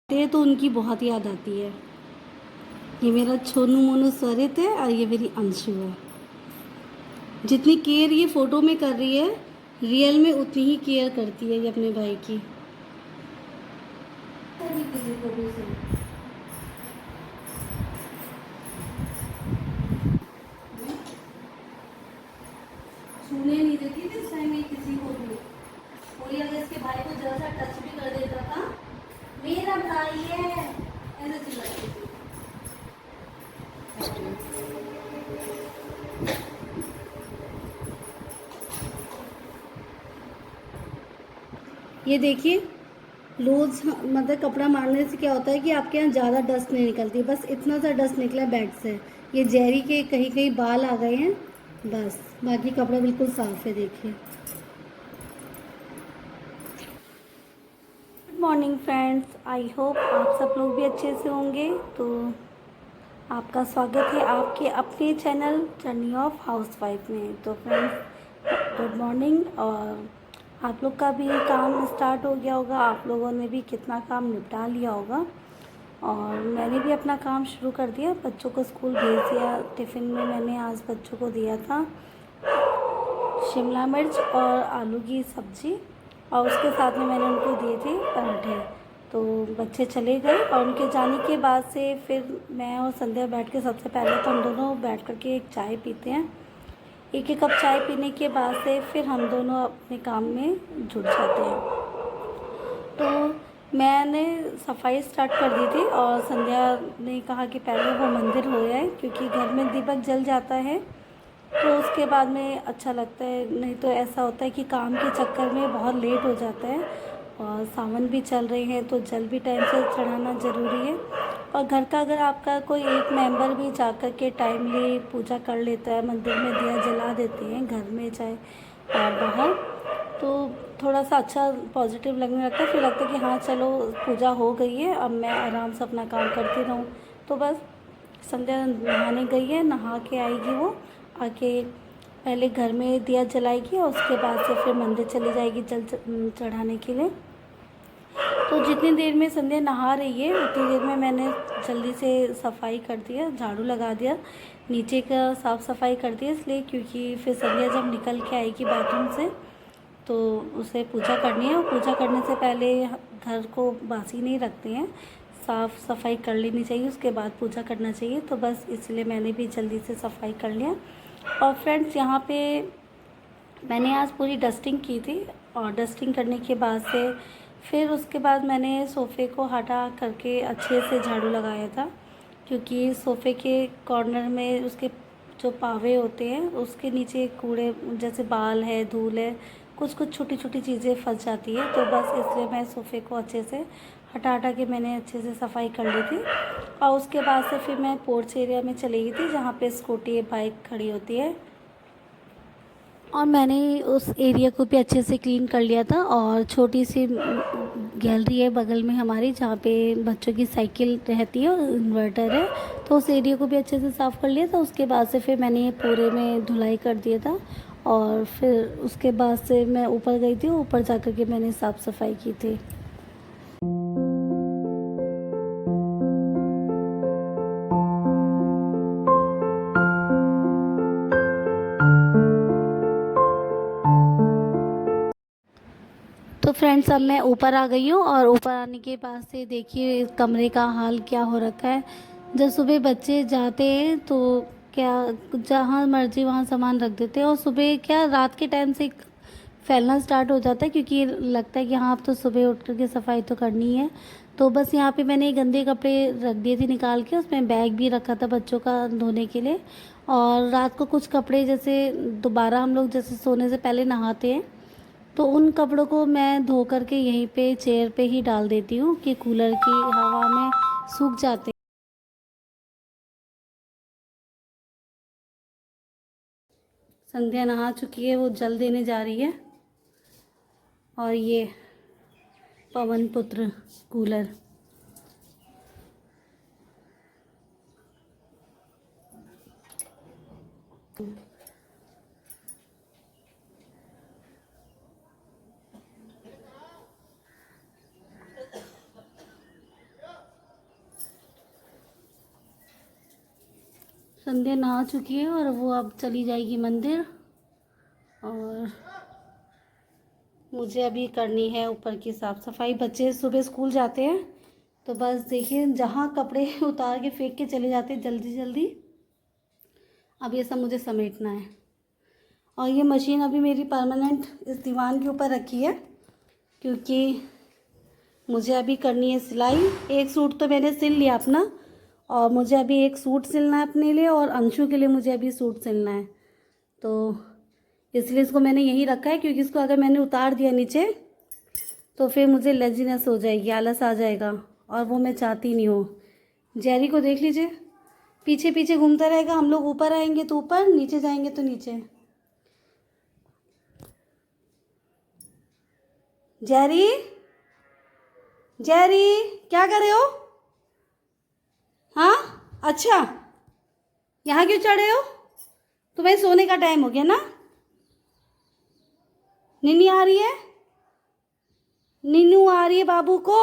ते तो उनकी बहुत याद आती है। ये मेरा छोनू मोनू स्वरित है और ये मेरी अंशु है। जितनी केयर ये फ़ोटो में कर रही है, रियल में उतनी ही केयर करती है ये अपने भाई की। छूने नहीं देती थी इस टाइम ये किसी को भी। कोई अगर इसके भाई को जरा सा टच भी कर देता था, मेरा भाई है ऐसे चिल्लाती थी। ये देखिए, रोज़ मतलब कपड़ा मारने से क्या होता है कि आपके यहाँ ज़्यादा डस्ट नहीं निकलती, बस इतना सा डस्ट निकला है बेड से। ये जेरी के कहीं कहीं बाल आ गए हैं, बस बाकी कपड़ा बिल्कुल साफ़ है। देखिए। Good morning friends, I hope आप सब लोग भी अच्छे से होंगे। तो आपका स्वागत है आपके अपने चैनल जर्नी ऑफ हाउसवाइफ में। तो फ्रेंड्स, गुड मॉर्निंग। और आप लोग का भी काम स्टार्ट हो गया होगा, आप लोगों ने भी कितना काम निपटा लिया होगा। और मैंने भी अपना काम शुरू कर दिया, बच्चों को स्कूल भेज दिया। टिफ़िन में मैंने आज बच्चों को दिया था शिमला मिर्च और आलू की सब्ज़ी, और उसके साथ में मैंने उनको दिए थे पराठे। तो बच्चे चले गए और उनके जाने के बाद से फिर मैं और संध्या बैठ के, सबसे पहले तो हम दोनों बैठ कर के एक चाय पीते हैं। एक एक कप चाय पीने के बाद से फिर हम दोनों अपने काम में जुट जाते हैं। तो मैंने सफाई स्टार्ट कर दी थी और संध्या ने कहा कि पहले वो मंदिर हो जाए, क्योंकि घर में दीपक जल जाता है तो उसके बाद में अच्छा लगता है। नहीं तो ऐसा होता है कि काम के चक्कर में बहुत लेट हो जाता है, और सावन भी चल रहे हैं तो जल भी टाइम से चढ़ाना ज़रूरी है। और घर का अगर आपका कोई एक मेंबर भी जाकर के टाइमली पूजा कर लेता है, मंदिर में दिया जला देते हैं घर में चाहे और बाहर, तो थोड़ा सा अच्छा पॉजिटिव लगने लगता है। फिर लगता है कि हाँ चलो पूजा हो गई है, अब मैं आराम से अपना काम करती रहूँ। तो बस संध्या नहाने गई है, नहा के आएगी वो, आके पहले घर में दिया जलाएगी और उसके बाद से फिर मंदिर चली जाएगी जल चढ़ाने के लिए। तो जितनी देर में संध्या नहा रही है उतनी देर में मैंने जल्दी से सफाई कर दिया, झाड़ू लगा दिया, नीचे का साफ़ सफाई कर दिया, इसलिए क्योंकि फिर संध्या जब निकल के आएगी बाथरूम से तो उसे पूजा करनी है। और पूजा करने से पहले घर को बासी नहीं रखते हैं, साफ़ सफाई कर लेनी चाहिए, उसके बाद पूजा करना चाहिए। तो बस इसलिए मैंने भी जल्दी से सफाई कर लिया। और फ्रेंड्स, यहाँ पे मैंने आज पूरी डस्टिंग की थी, और डस्टिंग करने के बाद से फिर उसके बाद मैंने सोफ़े को हटा करके अच्छे से झाड़ू लगाया था, क्योंकि सोफ़े के कॉर्नर में उसके जो पावे होते हैं उसके नीचे कूड़े जैसे बाल है, धूल है, कुछ कुछ छोटी छोटी चीज़ें फंस जाती है। तो बस इसलिए मैं सोफ़े को अच्छे से हटा हटा के मैंने अच्छे से सफाई कर ली थी। और उसके बाद से फिर मैं पोर्च एरिया में चली गई थी, जहाँ पे स्कूटी बाइक खड़ी होती है, और मैंने उस एरिया को भी अच्छे से क्लीन कर लिया था। और छोटी सी गैलरी है बगल में हमारी, जहाँ पे बच्चों की साइकिल रहती है और इन्वर्टर है, तो उस एरिया को भी अच्छे से साफ़ कर लिया था। उसके बाद से फिर मैंने ये पूरे में धुलाई कर दिया था, और फिर उसके बाद से मैं ऊपर गई थी, ऊपर जा कर के मैंने साफ़ सफाई की थी। तो फ्रेंड्स, अब मैं ऊपर आ गई हूँ, और ऊपर आने के बाद से देखिए इस कमरे का हाल क्या हो रखा है। जब सुबह बच्चे जाते हैं तो क्या जहाँ मर्जी वहाँ सामान रख देते हैं, और सुबह क्या रात के टाइम से फैलना स्टार्ट हो जाता है, क्योंकि लगता है कि हाँ अब तो सुबह उठ कर के सफाई तो करनी है। तो बस यहाँ पे मैंने गंदे कपड़े रख दिए थे निकाल के, उसमें बैग भी रखा था बच्चों का धोने के लिए। और रात को कुछ कपड़े जैसे दोबारा हम लोग जैसे सोने से पहले नहाते हैं, तो उन कपड़ों को मैं धो करके यहीं पे चेयर पे ही डाल देती हूँ कि कूलर की हवा में सूख जाते हैं। संध्या नहा चुकी है, वो जल देने जा रही है। और ये पवन पुत्र कूलर, संध्या नहा चुकी है और वो अब चली जाएगी मंदिर, और मुझे अभी करनी है ऊपर की साफ़ सफाई। बच्चे सुबह स्कूल जाते हैं तो बस देखिए जहाँ कपड़े उतार के फेंक के चले जाते हैं जल्दी जल्दी, अब ये सब मुझे समेटना है। और ये मशीन अभी मेरी परमानेंट इस दीवान के ऊपर रखी है क्योंकि मुझे अभी करनी है सिलाई। एक सूट तो मैंने सिल लिया अपना, और मुझे अभी एक सूट सिलना है अपने लिए, और अंशु के लिए मुझे अभी सूट सिलना है। तो इसलिए इसको मैंने यहीं रखा है क्योंकि इसको अगर मैंने उतार दिया नीचे तो फिर मुझे लेजीनेस हो जाएगी, आलस आ जाएगा, और वो मैं चाहती नहीं हूँ। जेरी को देख लीजिए, पीछे पीछे घूमता रहेगा। हम लोग ऊपर आएंगे तो ऊपर, नीचे जाएंगे तो नीचे। जेरी, जेरी क्या कर रहे हो? हाँ अच्छा, यहाँ क्यों चढ़े हो? तुम्हें सोने का टाइम हो गया ना? नीनी आ रही है, नीनू आ रही है बाबू को,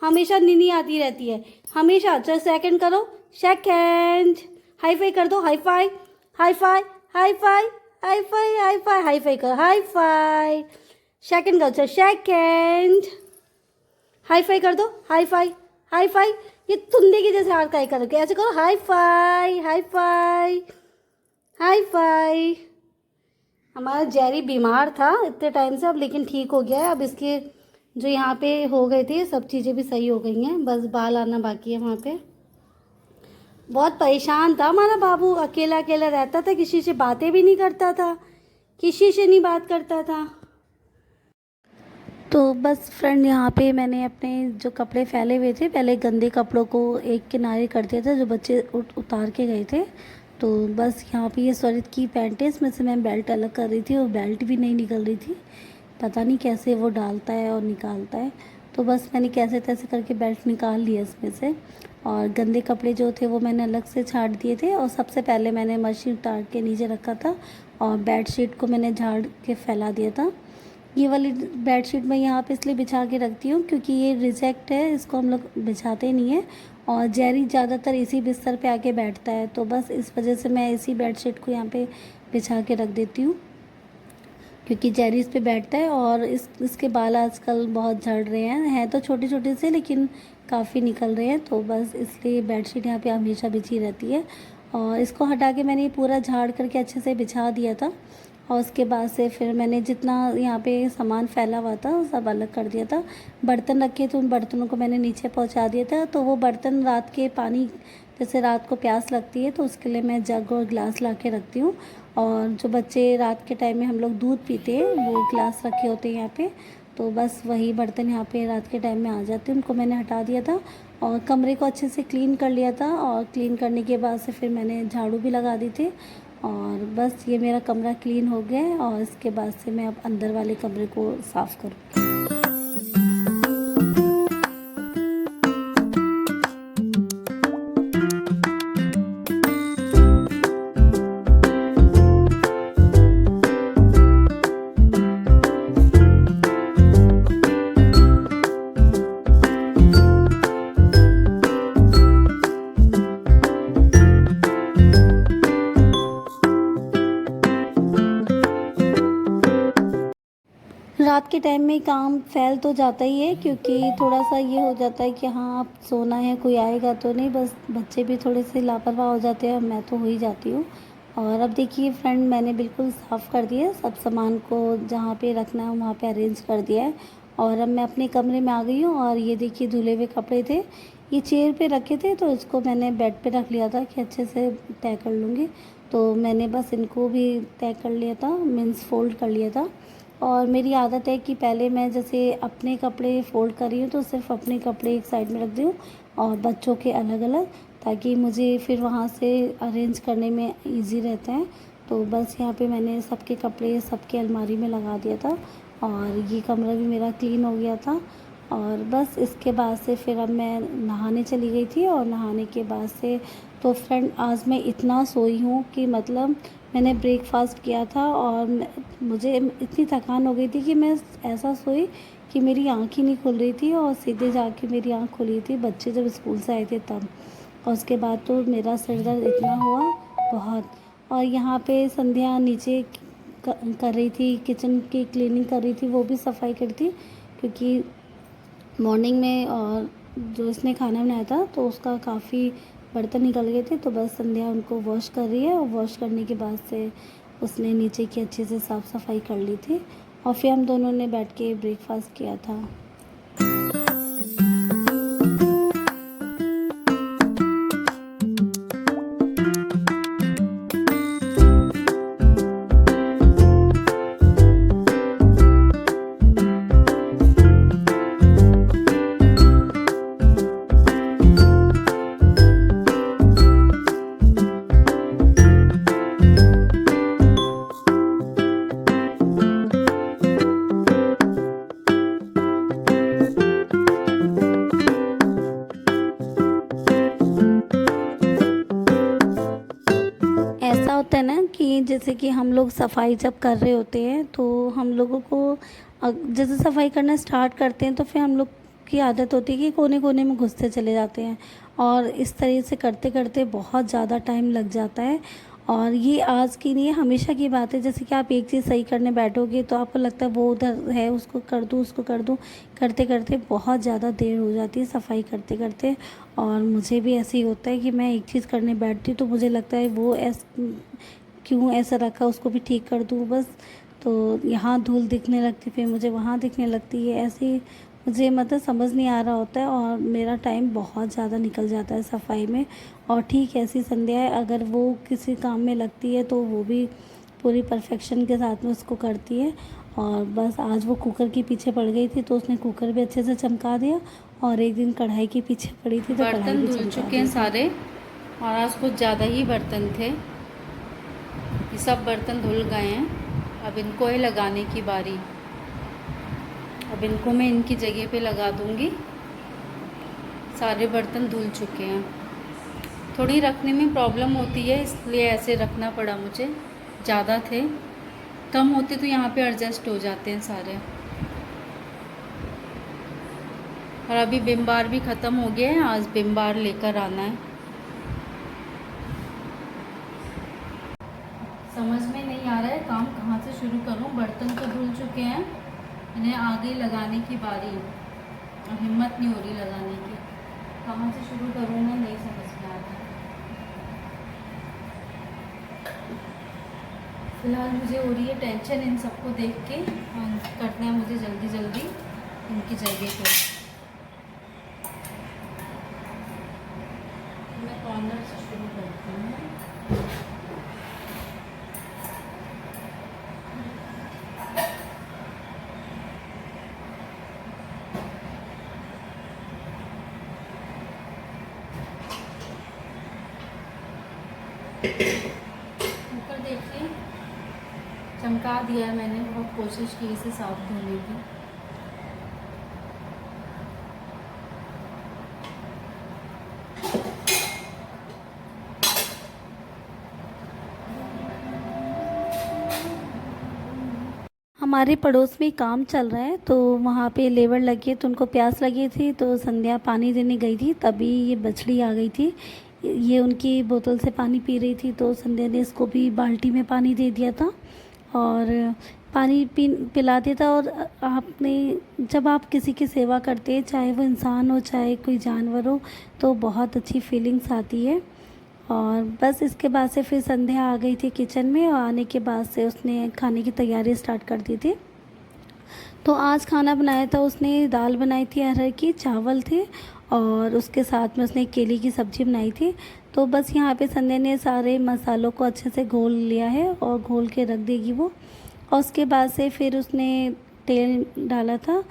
हमेशा नीनी आती रहती है हमेशा। चल सेकंड करो, सेकंड। हाई फाई कर दो, hi fi, hi fi, hi fi, hi fi, hi fi, hi fi कर, हाई फाई। सेकंड करो, चल सेकंड। हाई फाई कर दो, हाई फाई, हाई फाई। ये तुंदे की जैसे हाथ का करोगे, ऐसे करो, hi fi, hi fi, hi fi. हमारा जेरी बीमार था इतने टाइम से, अब लेकिन ठीक हो गया है। अब इसके जो यहाँ पे हो गए थे सब चीज़ें भी सही हो गई हैं, बस बाल आना बाकी है वहाँ पे। बहुत परेशान था हमारा बाबू, अकेला अकेला रहता था, किसी से बातें भी नहीं करता था, किसी से नहीं बात करता था। तो बस फ्रेंड यहाँ पे मैंने अपने जो कपड़े फैले हुए थे, पहले गंदे कपड़ों को एक किनारे कर दिया था जो बच्चे उतार के गए थे। तो बस यहाँ पे ये स्वरित की पैंट है, इसमें से मैं बेल्ट अलग कर रही थी और बेल्ट भी नहीं निकल रही थी, पता नहीं कैसे वो डालता है और निकालता है। तो बस मैंने कैसे तैसे करके बेल्ट निकाल लिया इसमें से, और गंदे कपड़े जो थे वो मैंने अलग से छाट दिए थे। और सबसे पहले मैंने मशीन उतार के नीचे रखा था और बेडशीट को मैंने झाड़ के फैला दिया था। ये वाली बेडशीट मैं यहाँ पे इसलिए बिछा के रखती हूँ क्योंकि ये रिजेक्ट है, इसको हम लोग बिछाते नहीं हैं। और जेरी ज़्यादातर इसी बिस्तर पे आके बैठता है, तो बस इस वजह से मैं इसी बेडशीट को यहाँ पे बिछा के रख देती हूँ क्योंकि जेरी इस पे बैठता है। और इसके बाल आजकल बहुत झड़ रहे हैं तो छोटे छोटे से, लेकिन काफ़ी निकल रहे हैं, तो बस इसलिए बेडशीट यहाँ पे हमेशा बिछी रहती है। और इसको हटा के मैंने पूरा झाड़ करके अच्छे से बिछा दिया था, और उसके बाद से फिर मैंने जितना यहाँ पे सामान फैला हुआ था वो सब अलग कर दिया था। बर्तन रखे तो उन बर्तनों को मैंने नीचे पहुँचा दिया था। तो वो बर्तन रात के पानी, जैसे रात को प्यास लगती है तो उसके लिए मैं जग और गिलास ला के रखती हूँ। और जो बच्चे रात के टाइम में हम लोग दूध पीते हैं वो गिलास रखे होते हैं यहाँ पे, तो बस वही बर्तन यहाँ पे रात के टाइम में आ जाते हैं, उनको मैंने हटा दिया था। और कमरे को अच्छे से क्लीन कर लिया था, और क्लीन करने के बाद से फिर मैंने झाड़ू भी लगा दी थी। और बस ये मेरा कमरा क्लीन हो गया है, और इसके बाद से मैं अब अंदर वाले कमरे को साफ़ करूँ। रात के टाइम में काम फैल तो जाता ही है क्योंकि थोड़ा सा ये हो जाता है कि हाँ अब सोना है, कोई आएगा तो नहीं, बस बच्चे भी थोड़े से लापरवाह हो जाते हैं, मैं तो हो ही जाती हूँ। और अब देखिए फ्रेंड, मैंने बिल्कुल साफ़ कर दिया सब सामान को, जहाँ पे रखना है वहाँ पे अरेंज कर दिया है। और अब मैं अपने कमरे में आ गई हूँ, और ये देखिए धुले हुए कपड़े थे, ये चेयर पे रखे थे तो इसको मैंने बेड पे रख लिया था कि अच्छे से तय कर लूँगी। तो मैंने बस इनको भी तय कर लिया था, मीन्स फोल्ड कर लिया था। और मेरी आदत है कि पहले मैं जैसे अपने कपड़े फ़ोल्ड कर रही हूँ तो सिर्फ़ अपने कपड़े एक साइड में रख दूँ और बच्चों के अलग अलग, ताकि मुझे फिर वहाँ से अरेंज करने में इजी रहता है। तो बस यहाँ पे मैंने सबके कपड़े सबके अलमारी में लगा दिया था, और ये कमरा भी मेरा क्लीन हो गया था। और बस इसके बाद से फिर अब मैं नहाने चली गई थी, और नहाने के बाद से तो फ्रेंड आज मैं इतना सोई हूँ कि मतलब मैंने ब्रेकफास्ट किया था और मुझे इतनी थकान हो गई थी कि मैं ऐसा सोई कि मेरी आँख ही नहीं खुल रही थी, और सीधे जाके मेरी आँख खुली थी बच्चे जब स्कूल से आए थे तब। और उसके बाद तो मेरा सिर दर्द इतना हुआ बहुत। और यहाँ पे संध्या नीचे कर रही थी, किचन की क्लीनिंग कर रही थी, वो भी सफाई कर थी क्योंकि मॉर्निंग में और जो इसने खाना बनाया था तो उसका काफ़ी बर्तन निकल गए थे, तो बस संध्या उनको वॉश कर रही है और वॉश करने के बाद से उसने नीचे की अच्छे से साफ़ सफाई कर ली थी और फिर हम दोनों ने बैठ के ब्रेकफास्ट किया था। ऐसा होता है ना कि जैसे कि हम लोग सफाई जब कर रहे होते हैं तो हम लोगों को जैसे सफाई करना स्टार्ट करते हैं तो फिर हम लोग की आदत होती है कि कोने कोने में घुसते चले जाते हैं और इस तरह से करते करते बहुत ज़्यादा टाइम लग जाता है। और ये आज की नहीं है, हमेशा की बात है। जैसे कि आप एक चीज़ सही करने बैठोगे तो आपको लगता है वो उधर है, उसको कर दूँ उसको कर दूँ, करते करते बहुत ज़्यादा देर हो जाती है सफाई करते करते। और मुझे भी ऐसे ही होता है कि मैं एक चीज़ करने बैठती हूँ तो मुझे लगता है वो क्यों ऐसा रखा, उसको भी ठीक कर दूँ बस। तो यहाँ धूल दिखने लगती, फिर मुझे वहाँ दिखने लगती है, ऐसे ही मुझे मतलब समझ नहीं आ रहा होता है और मेरा टाइम बहुत ज़्यादा निकल जाता है सफाई में। और ठीक ऐसी संध्या है, अगर वो किसी काम में लगती है तो वो भी पूरी परफेक्शन के साथ में उसको करती है। और बस आज वो कुकर के पीछे पड़ गई थी तो उसने कुकर भी अच्छे से चमका दिया और एक दिन कढ़ाई के पीछे पड़ी थी तो कढ़ाई बर्तन भी धुल चमका चुके हैं दी। सारे और आज कुछ ज़्यादा ही बर्तन थे। ये सब बर्तन धुल गए हैं, अब इनको है लगाने की बारी। अब इनको मैं इनकी जगह पे लगा दूंगी। सारे बर्तन धुल चुके हैं। थोड़ी रखने में प्रॉब्लम होती है इसलिए ऐसे रखना पड़ा मुझे। ज़्यादा थे, कम होते तो यहाँ पे एडजस्ट हो जाते हैं सारे। और अभी विम बार भी ख़त्म हो गया है, आज विम बार लेकर आना है। समझ में नहीं आ रहा है काम कहाँ से शुरू करूँ। बर्तन तो धुल चुके हैं, इन्हें आगे लगाने की बारी है। अब हिम्मत नहीं हो रही लगाने की, कहाँ से शुरू करूँ मैं नहीं समझ में आ रहा। फिलहाल मुझे हो रही है टेंशन इन सबको देख के, करना है मुझे जल्दी जल्दी इनकी जगह पे। मैं कॉर्नर से शुरू करती हूँ। ऊपर देखिए चमका दिया है मैंने, बहुत कोशिश की इसे साफ धोने की। हमारे पड़ोस में काम चल रहा है तो वहाँ पे लेबर लगी है तो उनको प्यास लगी थी तो संध्या पानी देने गई थी, तभी ये बछड़ी आ गई थी। ये उनकी बोतल से पानी पी रही थी तो संध्या ने इसको भी बाल्टी में पानी दे दिया था और पानी पिला दिया था। और आपने जब आप किसी की सेवा करते हैं, चाहे वो इंसान हो चाहे कोई जानवर हो, तो बहुत अच्छी फीलिंग्स आती है। और बस इसके बाद से फिर संध्या आ गई थी किचन में और आने के बाद से उसने खाने की तैयारी स्टार्ट कर दी थी। तो आज खाना बनाया था उसने, दाल बनाई थी अरहर की, चावल थे और उसके साथ में उसने केले की सब्ज़ी बनाई थी। तो बस यहाँ पे संध्या ने सारे मसालों को अच्छे से घोल लिया है और घोल के रख देगी वो। और उसके बाद से फिर उसने तेल डाला था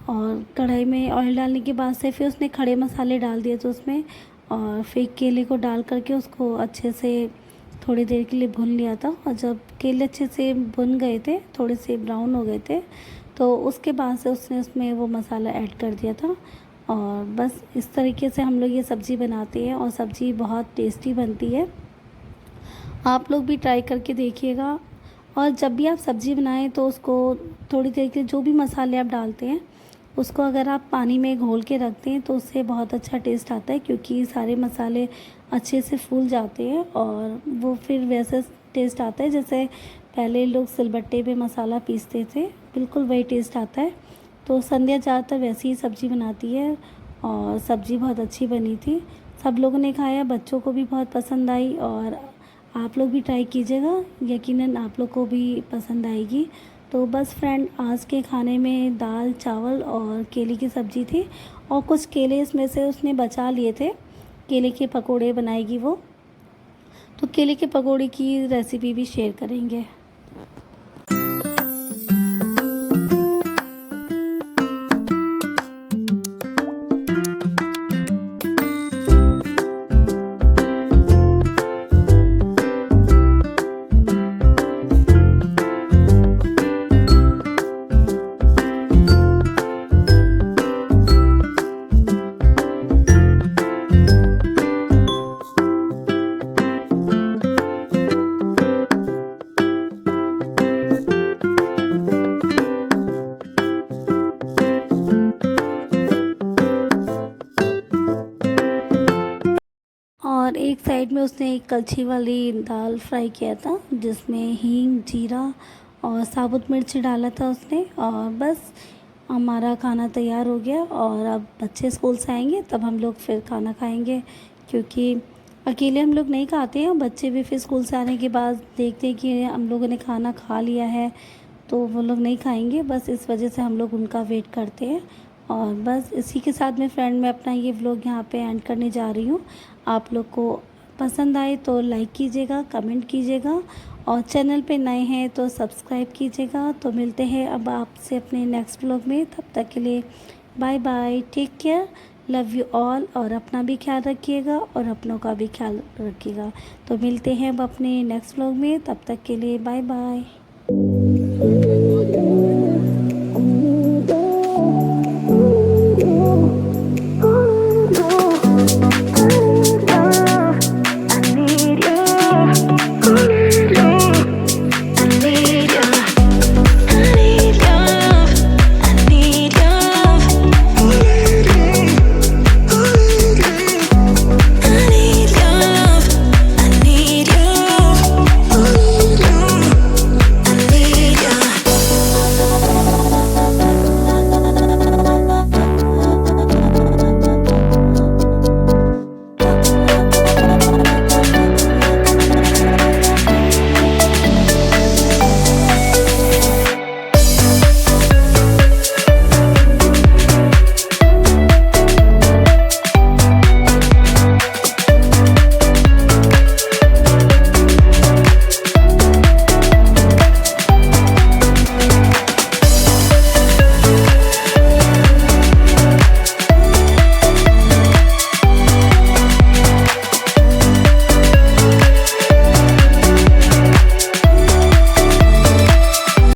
और कढ़ाई में ऑयल डालने के बाद से फिर उसने खड़े मसाले डाल दिए थे उसमें और फिर केले को डाल करके उसको अच्छे से थोड़ी देर के लिए भून लिया था। और जब केले अच्छे से भुन गए थे, थोड़े से ब्राउन हो गए थे, तो उसके बाद से उसने उसमें वो मसाला ऐड कर दिया था। और बस इस तरीके से हम लोग ये सब्ज़ी बनाते हैं और सब्ज़ी बहुत टेस्टी बनती है। आप लोग भी ट्राई करके देखिएगा। और जब भी आप सब्ज़ी बनाएं तो उसको थोड़ी देर के लिए जो भी मसाले आप डालते हैं उसको अगर आप पानी में घोल के रखते हैं तो उससे बहुत अच्छा टेस्ट आता है, क्योंकि सारे मसाले अच्छे से फूल जाते हैं और वो फिर वैसा टेस्ट आता है जैसे पहले लोग सिलबट्टे पे मसाला पीसते थे, बिल्कुल वही टेस्ट आता है। तो संध्या ज़्यादातर वैसी ही सब्ज़ी बनाती है और सब्ज़ी बहुत अच्छी बनी थी। सब लोगों ने खाया, बच्चों को भी बहुत पसंद आई और आप लोग भी ट्राई कीजिएगा, यकीनन आप लोग को भी पसंद आएगी। तो बस फ्रेंड, आज के खाने में दाल चावल और केले की सब्ज़ी थी और कुछ केले इसमें से उसने बचा लिए थे, केले के पकोड़े बनाएगी वो, तो केले के पकोड़े की रेसिपी भी शेयर करेंगे। और एक साइड में उसने एक कलछी वाली दाल फ्राई किया था जिसमें हींग, जीरा और साबुत मिर्च डाला था उसने। और बस हमारा खाना तैयार हो गया और अब बच्चे स्कूल से आएंगे तब हम लोग फिर खाना खाएंगे, क्योंकि अकेले हम लोग नहीं खाते हैं। बच्चे भी फिर स्कूल से आने के बाद देखते हैं कि हम लोगों ने खाना खा लिया है तो वो लोग नहीं खाएंगे, बस इस वजह से हम लोग उनका वेट करते हैं। और बस इसी के साथ में फ्रेंड मैं अपना ये व्लॉग यहाँ पे एंड करने जा रही हूँ। आप लोग को पसंद आए तो लाइक कीजिएगा, कमेंट कीजिएगा और चैनल पे नए हैं तो सब्सक्राइब कीजिएगा। तो मिलते हैं अब आपसे अपने नेक्स्ट व्लॉग में, तब तक के लिए bye bye, take care, love you all. और अपना भी ख्याल रखिएगा और अपनों का भी ख्याल रखिएगा। तो मिलते हैं अब अपने नेक्स्ट व्लॉग में, तब तक के लिए बाय बाय।